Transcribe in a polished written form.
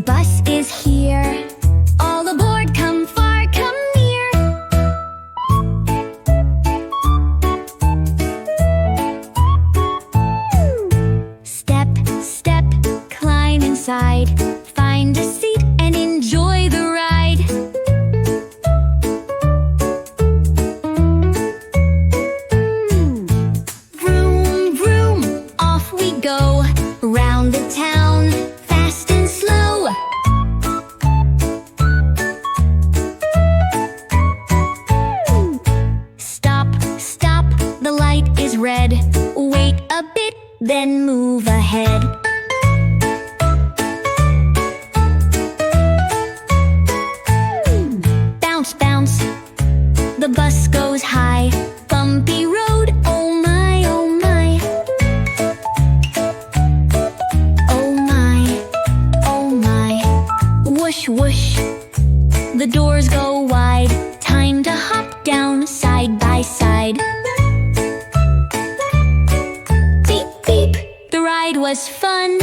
The bus is here. All aboard, come far, come near. Step, step, climb inside. Find a seat and enjoy the ride. Vroom, vroom, off we go. Round the town, fast and slow. Stop, stop, the light is red. Wait a bit, then move ahead. Bounce, bounce, the bus goes high. Bumpy road, oh my, oh my. Oh my, oh my. Whoosh, whoosh, the doors go wide. Time to hop down side by side. Beep, beep, the ride was fun.